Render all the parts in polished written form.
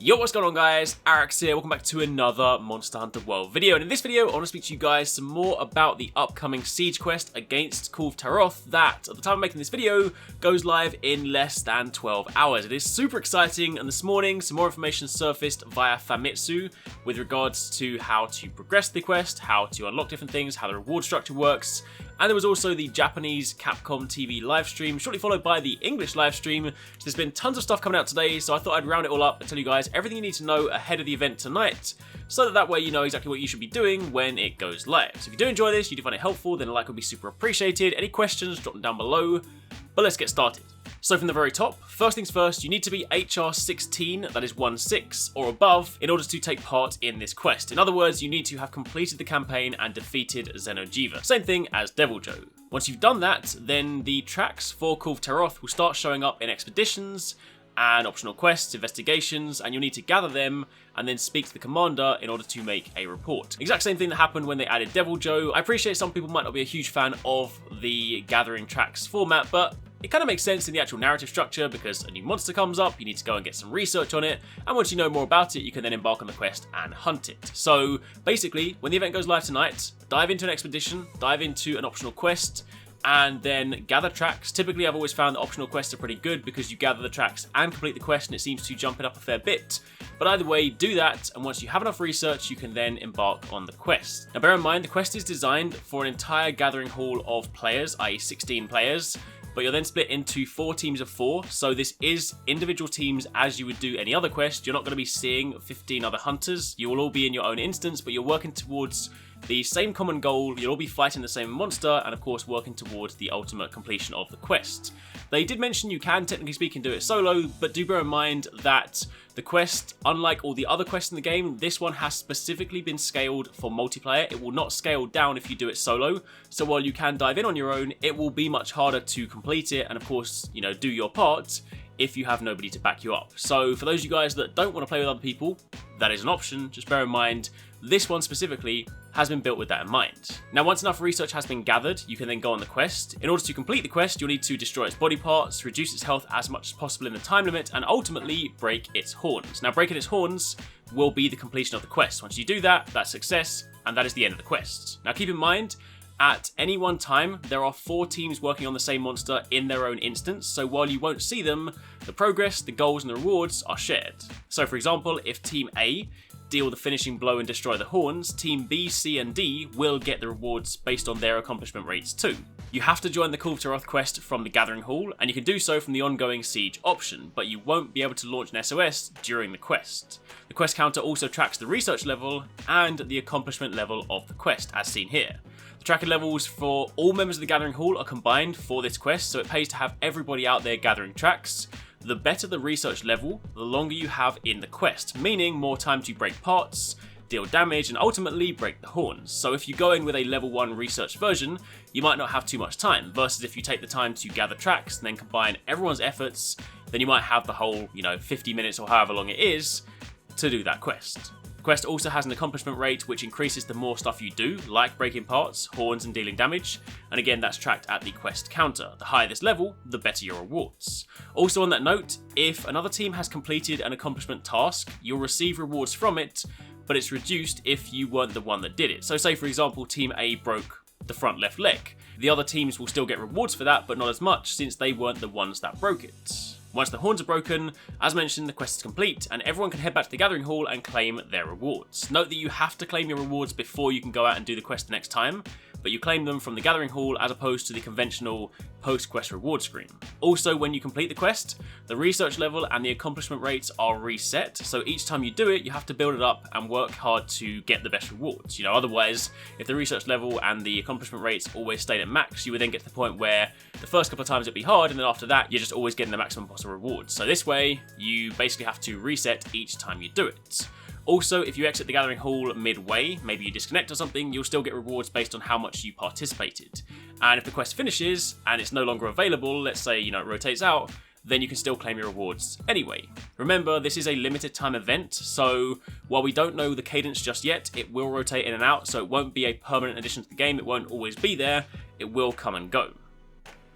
Yo, what's going on guys? Arekkz here, welcome back to another Monster Hunter World video, and in this video I want to speak to you guys some more about the upcoming Siege Quest against Kulve Taroth that, at the time of making this video, goes live in less than 12 hours. It is super exciting, and this morning some more information surfaced via Famitsu with regards to how to progress the quest, how to unlock different things, how the reward structure works, and there was also the Japanese Capcom TV livestream, shortly followed by the English livestream. So there's been tons of stuff coming out today, so I thought I'd round it all up and tell you guys everything you need to know ahead of the event tonight, so that way you know exactly what you should be doing when it goes live. So if you do enjoy this, you do find it helpful, then a like would be super appreciated. Any questions, drop them down below, but let's get started. So from the very top, first things first, you need to be HR 16, that is 1-6, or above, in order to take part in this quest. In other words, you need to have completed the campaign and defeated Xeno'jiiva. Same thing as Deviljho. Once you've done that, then the tracks for Kulve Taroth will start showing up in expeditions and optional quests, investigations, and you'll need to gather them and then speak to the commander in order to make a report. Exact same thing that happened when they added Deviljho. I appreciate some people might not be a huge fan of the gathering tracks format, but it kind of makes sense in the actual narrative structure because a new monster comes up, you need to go and get some research on it, and once you know more about it, you can then embark on the quest and hunt it. So basically, when the event goes live tonight, dive into an expedition, dive into an optional quest, and then gather tracks. Typically, I've always found that optional quests are pretty good because you gather the tracks and complete the quest, and it seems to jump it up a fair bit. But either way, do that, and once you have enough research, you can then embark on the quest. Now bear in mind, the quest is designed for an entire gathering hall of players, i.e. 16 players, but you're then split into 4 teams of 4, so this is individual teams as you would do any other quest. You're not going to be seeing 15 other hunters. You will all be in your own instance, but you're working towards the same common goal. You'll all be fighting the same monster, and of course working towards the ultimate completion of the quest. They did mention you can, technically speaking, do it solo, but do bear in mind that the quest, unlike all the other quests in the game, this one has specifically been scaled for multiplayer. It will not scale down if you do it solo, so while you can dive in on your own, it will be much harder to complete it and of course, you know, do your part if you have nobody to back you up. So for those of you guys that don't want to play with other people, that is an option. Just bear in mind, this one specifically has been built with that in mind. Now once enough research has been gathered, you can then go on the quest. In order to complete the quest, you'll need to destroy its body parts, reduce its health as much as possible in the time limit, and ultimately break its horns. Now breaking its horns will be the completion of the quest. Once you do that, that's success, and that is the end of the quest. Now keep in mind, at any one time, there are 4 teams working on the same monster in their own instance, so while you won't see them, the progress, the goals, and the rewards are shared. So for example, if Team A deal the finishing blow and destroy the horns, Team B, C, and D will get the rewards based on their accomplishment rates too. You have to join the Kulve Taroth quest from the Gathering Hall, and you can do so from the ongoing Siege option, but you won't be able to launch an SOS during the quest. The quest counter also tracks the research level and the accomplishment level of the quest, as seen here. The tracking levels for all members of the Gathering Hall are combined for this quest, so it pays to have everybody out there gathering tracks. The better the research level, the longer you have in the quest, meaning more time to break parts, deal damage, and ultimately break the horns. So if you go in with a level 1 research version, you might not have too much time, versus if you take the time to gather tracks and then combine everyone's efforts, then you might have the whole, 50 minutes or however long it is to do that quest. The quest also has an accomplishment rate which increases the more stuff you do, like breaking parts, horns, and dealing damage, and again that's tracked at the quest counter. The higher this level, the better your rewards. Also on that note, if another team has completed an accomplishment task, you'll receive rewards from it, but it's reduced if you weren't the one that did it. So say for example Team A broke the front left leg. The other teams will still get rewards for that, but not as much since they weren't the ones that broke it. Once the horns are broken, as mentioned, the quest is complete, and everyone can head back to the Gathering Hall and claim their rewards. Note that you have to claim your rewards before you can go out and do the quest the next time, but you claim them from the Gathering Hall as opposed to the conventional post-quest reward screen. Also, when you complete the quest, the research level and the accomplishment rates are reset, so each time you do it, you have to build it up and work hard to get the best rewards. Otherwise, if the research level and the accomplishment rates always stayed at max, you would then get to the point where the first couple of times it'd be hard, and then after that, you're just always getting the maximum possible rewards. So this way, you basically have to reset each time you do it. Also, if you exit the Gathering Hall midway, maybe you disconnect or something, you'll still get rewards based on how much you participated. And if the quest finishes and it's no longer available, let's say, it rotates out, then you can still claim your rewards anyway. Remember, this is a limited time event, so while we don't know the cadence just yet, it will rotate in and out, so it won't be a permanent addition to the game, it won't always be there, it will come and go.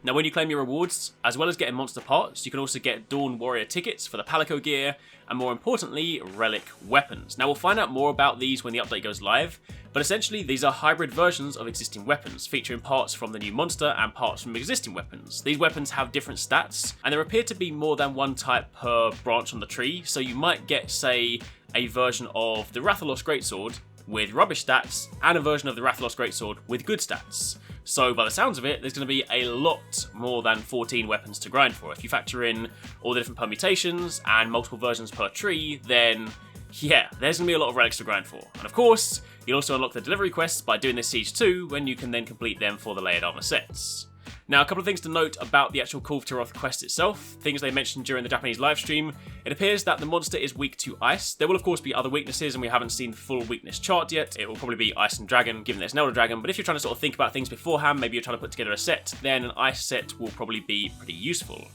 Now when you claim your rewards, as well as getting monster parts, you can also get Dawn Warrior tickets for the Palico gear, and more importantly, relic weapons. Now we'll find out more about these when the update goes live, but essentially these are hybrid versions of existing weapons, featuring parts from the new monster and parts from existing weapons. These weapons have different stats, and there appear to be more than one type per branch on the tree, so you might get, say, a version of the Rathalos Greatsword with rubbish stats, and a version of the Rathalos Greatsword with good stats. So by the sounds of it, there's going to be a lot more than 14 weapons to grind for. If you factor in all the different permutations and multiple versions per tree, then yeah, there's going to be a lot of relics to grind for. And of course, you'll also unlock the delivery quests by doing this siege too, when you can then complete them for the layered armor sets. Now, a couple of things to note about the actual Kulve Taroth quest itself, things they mentioned during the Japanese livestream. It appears that the monster is weak to ice. There will of course be other weaknesses, and we haven't seen the full weakness chart yet. It will probably be ice and dragon, given that it's an elder dragon, but if you're trying to sort of think about things beforehand, maybe you're trying to put together a set, then an ice set will probably be pretty useful.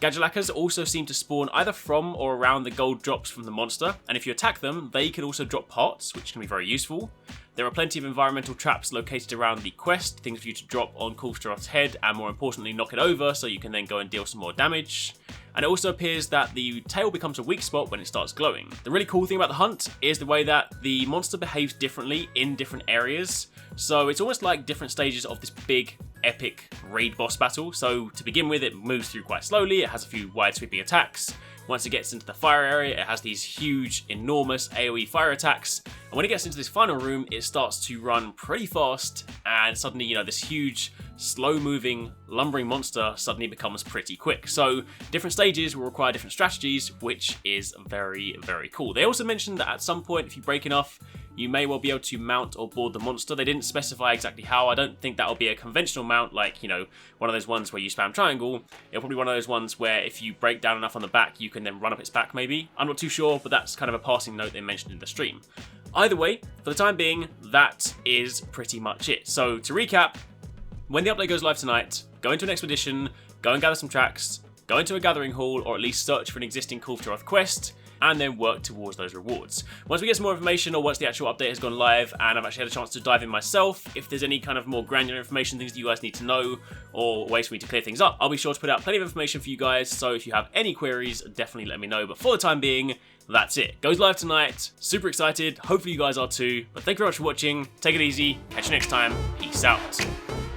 Gadulakas also seem to spawn either from or around the gold drops from the monster, and if you attack them, they can also drop parts, which can be very useful. There are plenty of environmental traps located around the quest, things for you to drop on Kulve Taroth's head, and more importantly knock it over so you can then go and deal some more damage. And it also appears that the tail becomes a weak spot when it starts glowing. The really cool thing about the hunt is the way that the monster behaves differently in different areas, so it's almost like different stages of this big epic raid boss battle. So to begin with, it moves through quite slowly, it has a few wide sweeping attacks. Once it gets into the fire area, it has these huge, enormous AoE fire attacks. And when it gets into this final room, it starts to run pretty fast, and suddenly, you know, this huge, slow-moving, lumbering monster suddenly becomes pretty quick. So different stages will require different strategies, which is very, very cool. They also mentioned that at some point, if you break enough, you may well be able to mount or board the monster. They didn't specify exactly how. I don't think that'll be a conventional mount, like, you know, one of those ones where you spam triangle. It'll probably be one of those ones where if you break down enough on the back, you can then run up its back maybe. I'm not too sure, but that's kind of a passing note they mentioned in the stream. Either way, for the time being, that is pretty much it. So to recap, when the update goes live tonight, go into an expedition, go and gather some tracks, go into a gathering hall, or at least search for an existing Kulve Taroth quest, and then work towards those rewards. Once we get some more information, or once the actual update has gone live and I've actually had a chance to dive in myself, if there's any kind of more granular information, things that you guys need to know, or ways for me to clear things up, I'll be sure to put out plenty of information for you guys, so if you have any queries, definitely let me know. But for the time being, that's it. Goes live tonight, super excited, hopefully you guys are too, but thank you very much for watching, take it easy, catch you next time, peace out.